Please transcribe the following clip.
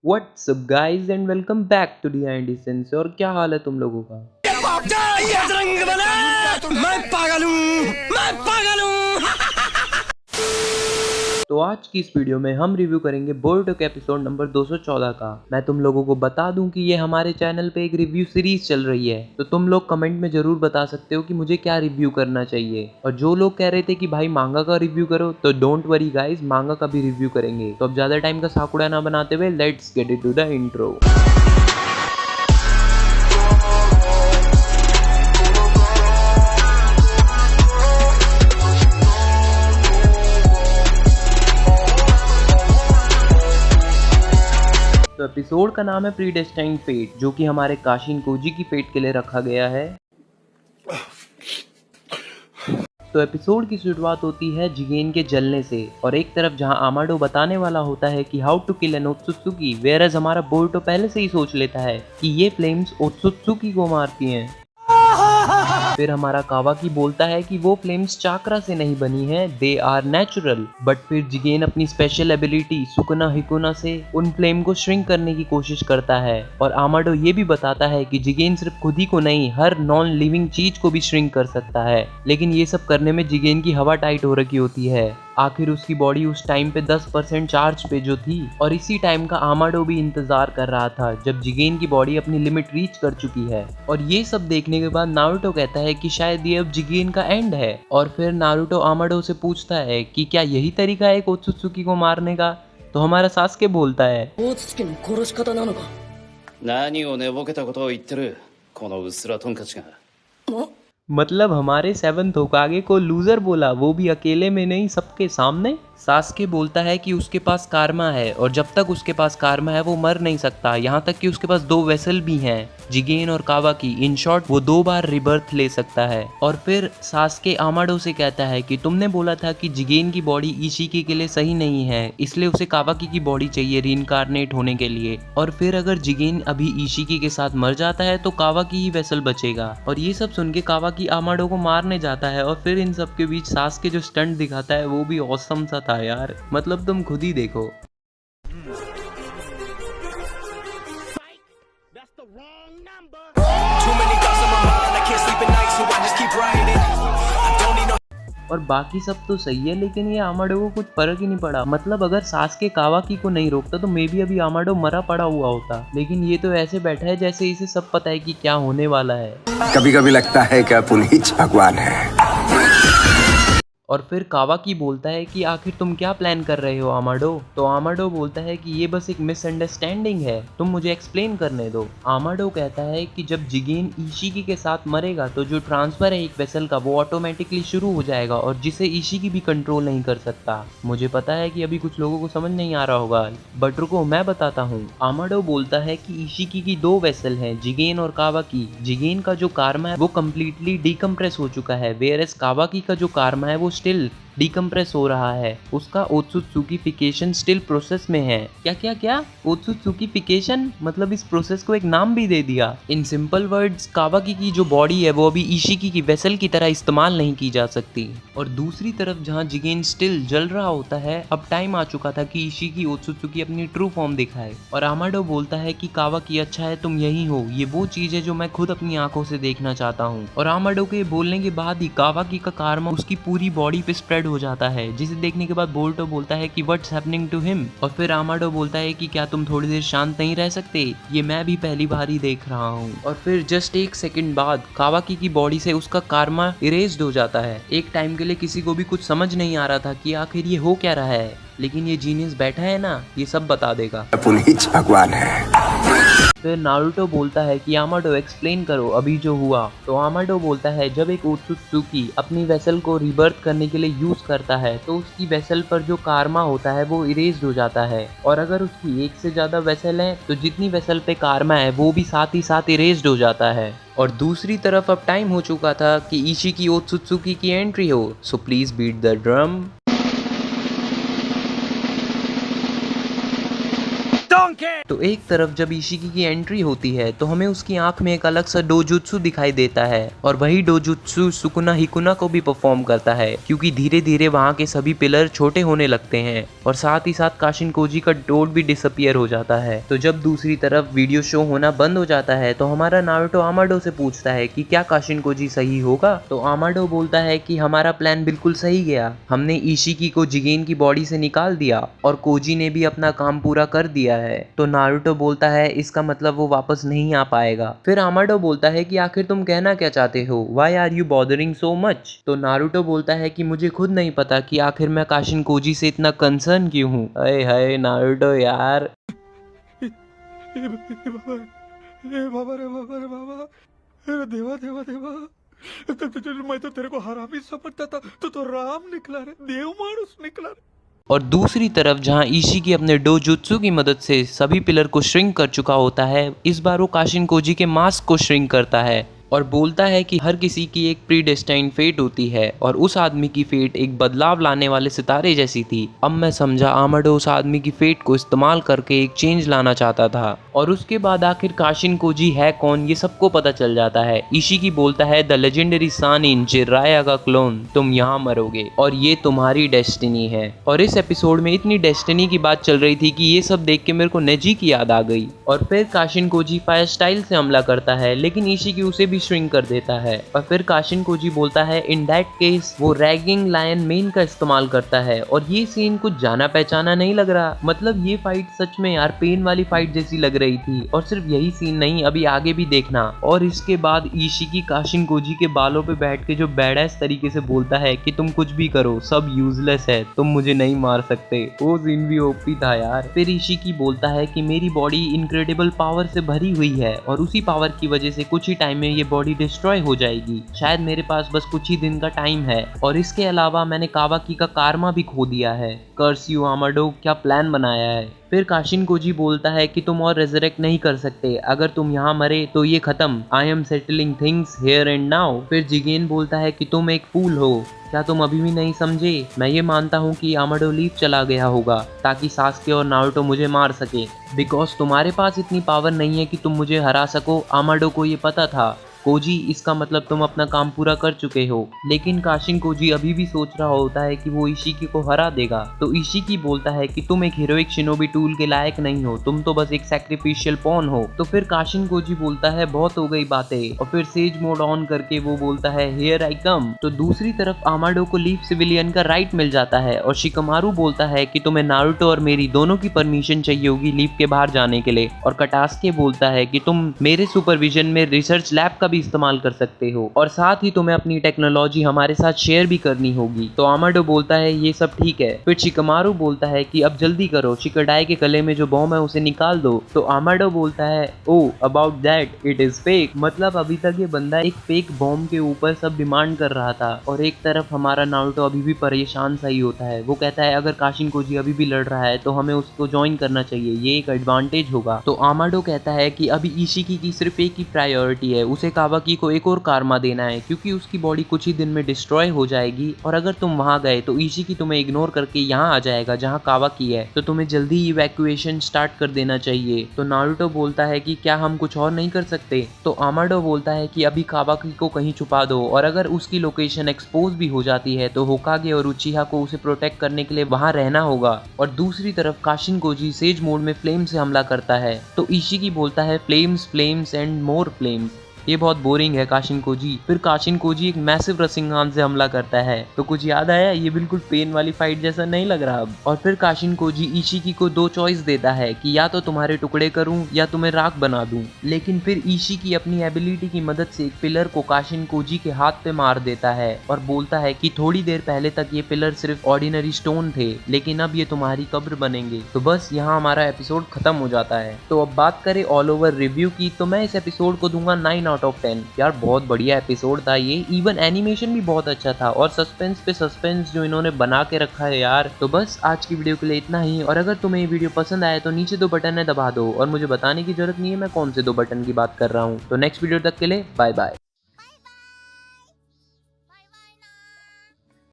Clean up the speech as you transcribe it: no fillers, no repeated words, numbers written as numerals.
What's up guys and welcome back to the Andy Sense. और क्या हाल है तुम लोगों का? तो आज की इस वीडियो में हम रिव्यू करेंगे बोरुतो के एपिसोड नंबर 214 का। मैं तुम लोगों को बता दूं कि ये हमारे चैनल पे एक रिव्यू सीरीज चल रही है, तो तुम लोग कमेंट में जरूर बता सकते हो कि मुझे क्या रिव्यू करना चाहिए। और जो लोग कह रहे थे कि भाई मांगा का रिव्यू करो, तो डोंट वरी गाइस, मांगा का भी रिव्यू करेंगे। तो अब ज्यादा टाइम का साकुड़ा ना बनाते हुए let's get it to the intro. तो एपिसोड का नाम है प्रीडेस्टाइन्ड फेट, जो कि हमारे काशिन कोजी की फेट के लिए रखा गया है। तो एपिसोड की शुरुआत होती है जिगेन के जलने से, और एक तरफ जहां आमाडो बताने वाला होता है कि how to kill an Otsutsuki, whereas हमारा बोरुतो पहले से ही सोच लेता है कि ये फ्लेम्स ओत्सुत्सुकी को मारती हैं। फिर हमारा कावाकी बोलता है कि वो फ्लेम्स चाक्रा से नहीं बनी है, दे आर नेचुरल। बट फिर जिगेन अपनी स्पेशल एबिलिटी सुकुना हिकुना से उन फ्लेम को श्रिंक करने की कोशिश करता है। और आमाडो ये भी बताता है कि जिगेन सिर्फ खुद ही को नहीं, हर नॉन लिविंग चीज को भी श्रिंक कर सकता है। लेकिन ये सब करने में जिगेन की हवा टाइट हो रखी होती है। आखिर उसकी बॉडी उस टाइम पे 10% चार्ज पे जो थी, और इसी टाइम का आमाडो भी इंतजार कर रहा था जब जिगेन की बॉडी अपनी लिमिट रीच कर चुकी है। और ये सब देखने के बाद नारुतो कहता है कि शायद ये अब जिगेन का एंड है। और फिर नारुतो आमाडो से पूछता है कि क्या यही तरीका है एक ओत्सुत्सुकी को मारने का? तो हमारा सासुके बोलता है, 何を寝ぼけたことを言ってるこのうすらトンカチが。 मतलब हमारे 7th होकागे को लूजर बोला, वो भी अकेले में नहीं, सबके सामने। सासुके बोलता है कि उसके पास कारमा है, और जब तक उसके पास कारमा है वो मर नहीं सकता। यहाँ तक कि उसके पास 2 वेसल भी हैं, जिगेन और कावाकी। इन शॉर्ट वो 2 बार रिबर्थ ले सकता है। और फिर सासुके आमाडो से कहता है कि तुमने बोला था कि जिगेन की बॉडी इशिकी के लिए सही नहीं है, इसलिए उसे कावाकी की बॉडी चाहिए रीइंकार्नेट होने के लिए। और फिर अगर जिगेन अभी इशिकी के साथ मर जाता है तो कावाकी ही वेसल बचेगा। और ये सब सुन के कावाकी आमाडो को मारने जाता है, और फिर इन सब के बीच सासुके जो स्टंट दिखाता है वो भी ऑसम सा था यार। मतलब तुम खुद ही देखो। और बाकी सब तो सही है, लेकिन ये आमाडो को कुछ फर्क ही नहीं पड़ा। मतलब अगर सासुके कावाकी को नहीं रोकता तो मे बी अभी आमाडो मरा पड़ा हुआ होता। लेकिन ये तो ऐसे बैठा है जैसे इसे सब पता है कि क्या होने वाला है। कभी कभी लगता है कि पुनीत भगवान है। और फिर कावाकी बोलता है कि आखिर तुम क्या प्लान कर रहे हो आमाडो? तो आमाडो बोलता है कि ये बस एक मिसअंडरस्टैंडिंग है, तुम मुझे एक्सप्लेन करने दो। आमाडो कहता है कि जब जिगेन इशिकी के साथ मरेगा तो जो ट्रांसफर है एक वेसल का वो ऑटोमेटिकली शुरू हो जाएगा, और जिसे इशिकी भी कंट्रोल नहीं कर सकता। मुझे पता है कि अभी कुछ लोगों को समझ नहीं आ रहा होगा, बट रुको मैं बताता हूँ। आमाडो बोलता है कि इशिकी की 2 वेसल हैं, जिगेन और कावाकी। जिगेन का जो कारमा है वो कम्प्लीटली डिकम्प्रेस हो चुका है, वेयरएज कावाकी का जो कारमा है वो स्टिल डिकम्प्रेस हो रहा है। उसका ओत्सुत्सुकीफिकेशन स्टिल प्रोसेस में है। क्या क्या क्या ओत्सुत्सुकीफिकेशन? मतलब इस प्रोसेस को एक नाम भी दे दिया। इन सिंपल वर्ड्स, कावाकी की जो बॉडी है वो अभी इशिकी की वेसल की तरह इस्तेमाल नहीं की जा सकती। और दूसरी तरफ जहां जिगेन स्टिल जल रहा होता है, अब टाइम आ चुका था कि इशिकी ओत्सुत्सुकी अपनी ट्रू फॉर्म दिखाए। और आमाडो बोलता है कि कावाकी अच्छा है तुम यही हो, ये वो चीज है जो मैं खुद अपनी आंखों से देखना चाहता हूँ। और आमाडो के बोलने के बाद ही कावाकी का कारमा उसकी पूरी बॉडी पे स्प्रेड हो जाता है, जिसे देखने के बाद बोरुतो बोलता है कि व्हाट्स हैपनिंग टू हिम। और फिर आमाडो बोलता है कि क्या तुम थोड़ी देर शांत नहीं रह सकते, ये मैं भी पहली बार ही देख रहा हूँ। और फिर जस्ट 1 सेकंड बाद कावाकी की बॉडी से उसका कारमा इरेज्ड हो जाता है। एक टाइम के लिए किसी को भी कुछ समझ नहीं आ रहा था कि आखिर ये हो क्या रहा है, लेकिन ये जीनियस बैठा है ना, ये सब बता देगा। पुनीत भगवान है। फिर नारुतो बोलता है कि आमाडो एक्सप्लेन करो अभी जो हुआ। तो आमाडो बोलता है जब एक ओत्सुत्सुकी अपनी वेसल को रिबर्थ करने के लिए यूज करता है तो उसकी वेसल पर जो कारमा होता है वो इरेज्ड हो जाता है। और अगर उसकी 1 से ज्यादा वेसल है तो जितनी वेसल पे कारमा है वो भी साथ ही साथ इरेज्ड हो जाता है। और दूसरी तरफ अब टाइम हो चुका था कि इशिकी ओत्सुत्सुकी की एंट्री हो, so please beat the drum. तो एक तरफ जब इशिकी की एंट्री होती है तो हमें उसकी आंख में एक अलग सा डोजुत्सु दिखाई देता है और वही डोजुत्सु सुकुना हिकुना को भी परफॉर्म करता है, क्योंकि धीरे धीरे वहाँ के सभी पिलर छोटे होने लगते हैं और साथ ही साथ काशिन कोजी का डोट भी डिसअपियर हो जाता है। तो जब दूसरी तरफ वीडियो शो होना बंद हो जाता है तो हमारा नारुतो आमाडो से पूछता है कि क्या काशिन कोजी सही होगा। तो आमाडो बोलता है कि हमारा प्लान बिल्कुल सही गया, हमने इशिकी को जिगेन की बॉडी से निकाल दिया और कोजी ने भी अपना काम पूरा कर दिया है। तो नारुतो बोलता है इसका मतलब वो वापस नहीं आ पाएगा। फिर आमाडो बोलता है कि आखिर तुम कहना क्या चाहते हो, why are you bothering so much. तो नारुतो बोलता है कि मुझे खुद नहीं पता कि आखिर मैं काशिन कोजी से इतना कंसर्न क्यों हूँ। अरे हाय नारुतो यार। देवा देवा देवा, मैं तो तेरे को हरामी समझता था, तो राम निकला रे, देव मानुस निकला रे। और दूसरी तरफ जहां इशिकी अपने डोजुत्सु की मदद से सभी पिलर को श्रिंक कर चुका होता है, इस बार वो काशिन कोजी के मास्क को श्रिंक करता है और बोलता है कि हर किसी की एक प्रीडेस्टाइन्ड फेट होती है और उस आदमी की फेट एक बदलाव लाने वाले सितारे जैसी थी। अब मैं समझा आमाडो उस आदमी की फेट को इस्तेमाल करके एक चेंज लाना चाहता था। और उसके बाद आखिर काशिन कोजी है कौन ये सबको पता चल जाता है। इशिकी बोलता है द लेजेंडरी सानिन जिराया का क्लोन, तुम यहाँ मरोगे और ये तुम्हारी डेस्टिनी है। और इस एपिसोड में इतनी डेस्टिनी की बात चल रही थी कि ये सब देख के मेरे को नेजी की याद आ गई। और फिर काशिन कोजी फायर स्टाइल से हमला करता है लेकिन इशिकी उसे भी श्रिंक कर देता है। और फिर काशिन कोजी बोलता है इन दैट केस वो रैगिंग लायन मेन का इस्तेमाल करता है। और ये सीन कुछ जाना पहचाना नहीं लग रहा, मतलब ये फाइट सच में यार पेन वाली फाइट जैसी लग रही थी। और सिर्फ यही सीन नहीं, अभी आगे भी देखना। और इसके बाद इशिकी काशिन कोजी के बालों पे बैठ के जो बैडएस तरीके से बोलता है कि तुम कुछ भी करो सब यूजलेस है, तुम मुझे नहीं मार सकते, वो सीन भी ओपी था यार। फिर इशिकी बोलता है कि मेरी बॉडी इनक्रेडिबल पावर से भरी हुई है और उसी पावर की वजह से कुछ ही टाइम में ये बॉडी डिस्ट्रॉय हो जाएगी, शायद मेरे पास बस कुछ ही दिन का टाइम है। और इसके अलावा मैंने कावाकी का कारमा भी खो दिया है। कर्स यू आमाडो, क्या प्लान बनाया है। फिर काशिन कोजी बोलता है कि तुम और रेजरेक्ट नहीं कर सकते, अगर तुम यहाँ मरे तो ये खत्म, I am settling things here and now. फिर जिगेन बोलता है कि तुम एक फूल हो, क्या तुम अभी भी नहीं समझे। मैं ये मानता हूँ कि आमाडो लीफ चला गया होगा ताकि सास्के और नारुतो मुझे मार सके, बिकॉज तुम्हारे पास इतनी पावर नहीं है कि तुम मुझे हरा सको। आमाडो को ये पता था। कोजी, इसका मतलब तुम अपना काम पूरा कर चुके हो। लेकिन काशिन कोजी अभी भी सोच रहा होता है कि वो इशिकी को हरा देगा। तो इशिकी बोलता है कि तुम एक हीरोइक शिनोबी टूल के लायक नहीं हो, तुम तो बस एक सैक्रिफिशियल पॉन हो। तो फिर काशिन कोजी बोलता है बहुत हो गई बातें, और फिर सेज मोड ऑन करके वो बोलता है हियर आई कम। तो दूसरी तरफ आमाडो को लीफ सिविलियन का राइट मिल जाता है और शिकमारू बोलता है कि तुम्हें नारुतो और मेरी दोनों की परमिशन चाहिए होगी लीफ के बाहर जाने के लिए। और कटास्के बोलता है कि तुम मेरे सुपरविजन में रिसर्च लैब का इस्तेमाल कर सकते हो और साथ ही तुम्हें अपनी टेक्नोलॉजी हमारे साथ शेयर भी करनी होगी। तो आमाडो बोलता है ये सब ठीक है। फिर शिकमारू बोलता है कि अब जल्दी करो, शिकडाई के गले में जो बॉम्ब है उसे निकाल दो। तो आमाडो बोलता है oh about that it is fake, मतलब अभी तक ये बंदा एक फेक बॉम्ब के ऊपर सब डिमांड कर रहा था। और एक तरफ हमारा नारुतो अभी भी परेशान सा ही होता है। वो कहता है अगर काशिन कोजी अभी भी लड़ रहा है तो हमें उसको ज्वाइन करना चाहिए, ये एक एडवांटेज होगा। तो आमाडो कहता है कि अभी इशिकी की सिर्फ एक ही प्रायोरिटी है, उसे कावाकी को एक और कारमा देना है क्योंकि उसकी बॉडी कुछ ही दिन में डिस्ट्रॉय हो जाएगी। और अगर तुम वहां गए तो इशिकी तुम्हें इग्नोर करके यहाँ आ जाएगा जहाँ कावाकी है, तो तुम्हें जल्दी इवैक्यूएशन स्टार्ट कर देना चाहिए। तो नारुतो बोलता है कि क्या हम कुछ और नहीं कर सकते। तो आमाडो बोलता है कि अभी कावाकी को कहीं छुपा दो और अगर उसकी लोकेशन एक्सपोज भी हो जाती है तो होकागे और उचिहा को उसे प्रोटेक्ट करने के लिए वहां रहना होगा। और दूसरी तरफ काशिन कोजी सेज मोड में फ्लेम से हमला करता है। तो इशिकी बोलता है flames flames and more flames, ये बहुत बोरिंग है काशिन कोजी। फिर काशिन कोजी एक मैसिव रसिंगान से हमला करता है। तो कुछ याद आया, ये बिल्कुल पेन वाली फाइट जैसा नहीं लग रहा अब। और फिर काशिन कोजी इशिकी को दो चॉइस देता है कि या तो तुम्हारे टुकड़े करूं या तुम्हें राख बना दूं। लेकिन फिर इशिकी अपनी एबिलिटी की मदद से एक पिलर को काशिन कोजी के हाथ पे मार देता है और बोलता है कि थोड़ी देर पहले तक ये पिलर सिर्फ ऑर्डिनरी स्टोन थे लेकिन अब ये तुम्हारी कब्र बनेंगे। तो बस यहाँ हमारा एपिसोड खत्म हो जाता है। तो अब बात करें ऑल ओवर रिव्यू की, तो मैं इस एपिसोड को दूंगा 9 आउट ऑफ 10। यार बहुत बढ़िया एपिसोड था ये, इवन एनिमेशन भी बहुत अच्छा था और सस्पेंस पे सस्पेंस जो इन्होंने बना के रखा है यार। तो बस आज की वीडियो के लिए इतना ही, और अगर तुम्हें ये वीडियो पसंद आए तो नीचे 2 बटन है दबा दो और मुझे बताने की जरूरत नहीं है मैं कौन से 2 बटन की बात कर रहा हूँ। तो नेक्स्ट वीडियो तक के लिए बाय बाय।